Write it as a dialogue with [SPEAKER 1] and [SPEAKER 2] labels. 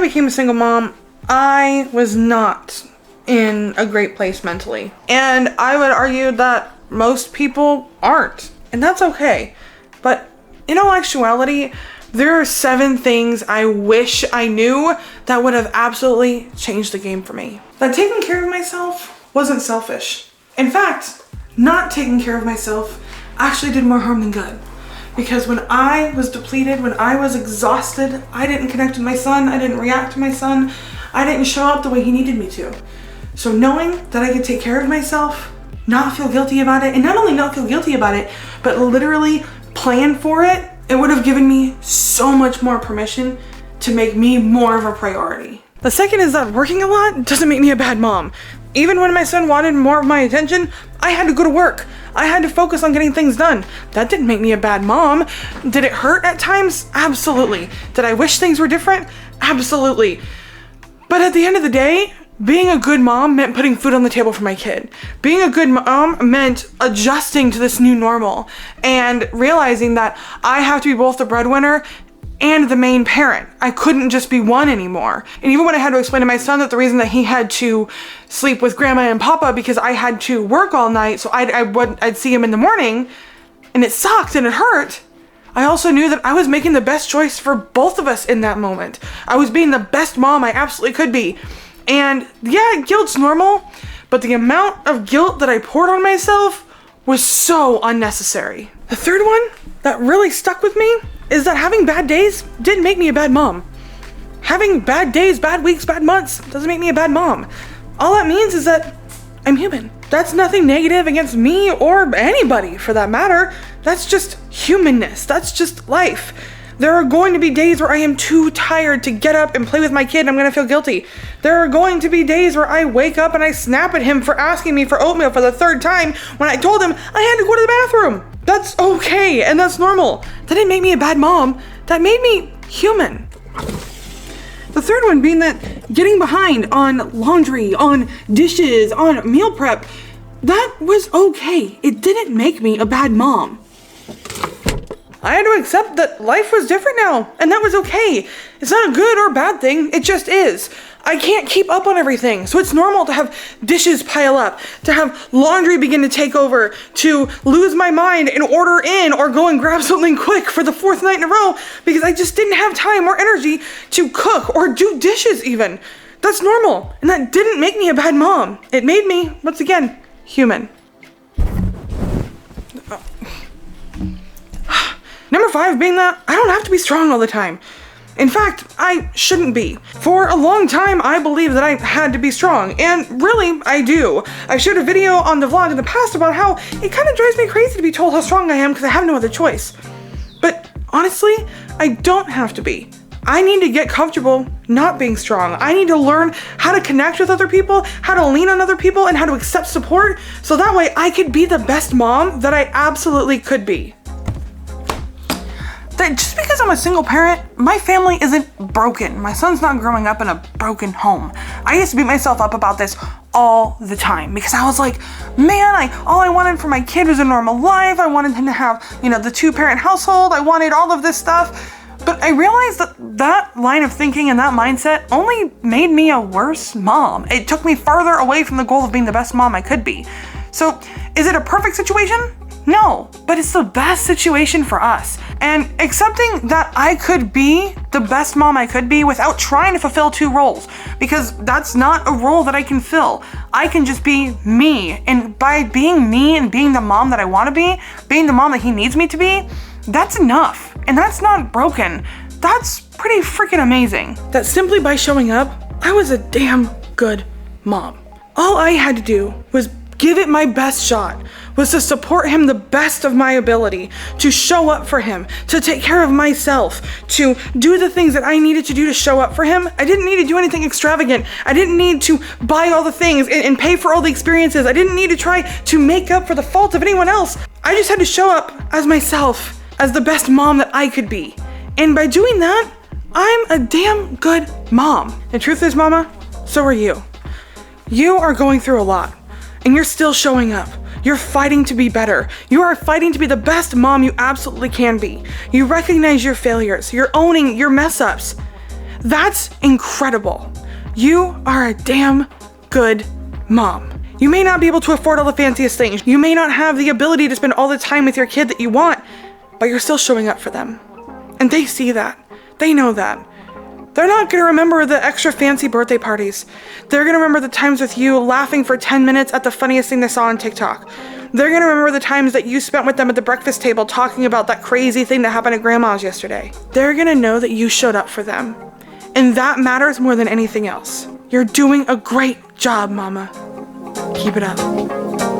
[SPEAKER 1] became a single mom, I was not in a great place mentally. And I would argue that most people aren't. And that's okay. But in all actuality, there are 7 things I wish I knew that would have absolutely changed the game for me. That taking care of myself wasn't selfish. In fact, not taking care of myself actually did more harm than good. Because when I was depleted, when I was exhausted, I didn't connect with my son, I didn't react to my son, I didn't show up the way he needed me to. So knowing that I could take care of myself, not feel guilty about it, and not only not feel guilty about it, but literally plan for it, it would have given me so much more permission to make me more of a priority. The second is that working a lot doesn't make me a bad mom. Even when my son wanted more of my attention, I had to go to work. I had to focus on getting things done. That didn't make me a bad mom. Did it hurt at times? Absolutely. Did I wish things were different? Absolutely. But at the end of the day, being a good mom meant putting food on the table for my kid. Being a good mom meant adjusting to this new normal and realizing that I have to be both the breadwinner and the main parent. I couldn't just be one anymore. And even when I had to explain to my son that the reason that he had to sleep with grandma and papa because I had to work all night, so I'd see him in the morning, and it sucked and it hurt, I also knew that I was making the best choice for both of us in that moment. I was being the best mom I absolutely could be. And yeah, guilt's normal, but the amount of guilt that I poured on myself was so unnecessary. The third one that really stuck with me is that having bad days didn't make me a bad mom. Having bad days, bad weeks, bad months doesn't make me a bad mom. All that means is that I'm human. That's nothing negative against me or anybody for that matter. That's just humanness. That's just life. There are going to be days where I am too tired to get up and play with my kid and I'm gonna feel guilty. There are going to be days where I wake up and I snap at him for asking me for oatmeal for the 3rd time when I told him I had to go to the bathroom. That's okay and that's normal. That didn't make me a bad mom. That made me human. The third one being that getting behind on laundry, on dishes, on meal prep, that was okay. It didn't make me a bad mom. I had to accept that life was different now, and that was okay. It's not a good or bad thing, it just is. I can't keep up on everything, so it's normal to have dishes pile up, to have laundry begin to take over, to lose my mind and order in or go and grab something quick for the 4th night in a row because I just didn't have time or energy to cook or do dishes even. That's normal, and that didn't make me a bad mom. It made me, once again, human. Number 5 being that I don't have to be strong all the time. In fact, I shouldn't be. For a long time, I believed that I had to be strong, and really, I do. I shared a video on the vlog in the past about how it kind of drives me crazy to be told how strong I am because I have no other choice. But honestly, I don't have to be. I need to get comfortable not being strong. I need to learn how to connect with other people, how to lean on other people, and how to accept support, so that way I could be the best mom that I absolutely could be. That just because I'm a single parent, my family isn't broken. My son's not growing up in a broken home. I used to beat myself up about this all the time because I was like, man, all I wanted for my kid was a normal life. I wanted him to have, the 2-parent household. I wanted all of this stuff. But I realized that line of thinking and that mindset only made me a worse mom. It took me farther away from the goal of being the best mom I could be. So, is it a perfect situation? No, but it's the best situation for us. And accepting that I could be the best mom I could be without trying to fulfill 2 roles, because that's not a role that I can fill. I can just be me. And by being me and being the mom that I want to be, being the mom that he needs me to be, that's enough. And that's not broken. That's pretty freaking amazing. That simply by showing up, I was a damn good mom. All I had to do was give it my best shot, was to support him the best of my ability, to show up for him, to take care of myself, to do the things that I needed to do to show up for him. I didn't need to do anything extravagant. I didn't need to buy all the things and pay for all the experiences. I didn't need to try to make up for the fault of anyone else. I just had to show up as myself, as the best mom that I could be. And by doing that, I'm a damn good mom. The truth is, Mama, so are you. You are going through a lot, and you're still showing up. You're fighting to be better. You are fighting to be the best mom you absolutely can be. You recognize your failures. You're owning your mess ups. That's incredible. You are a damn good mom. You may not be able to afford all the fanciest things. You may not have the ability to spend all the time with your kid that you want, but you're still showing up for them. And they see that. They know that. They're not gonna remember the extra fancy birthday parties. They're gonna remember the times with you laughing for 10 minutes at the funniest thing they saw on TikTok. They're gonna remember the times that you spent with them at the breakfast table talking about that crazy thing that happened at grandma's yesterday. They're gonna know that you showed up for them. And that matters more than anything else. You're doing a great job, Mama. Keep it up.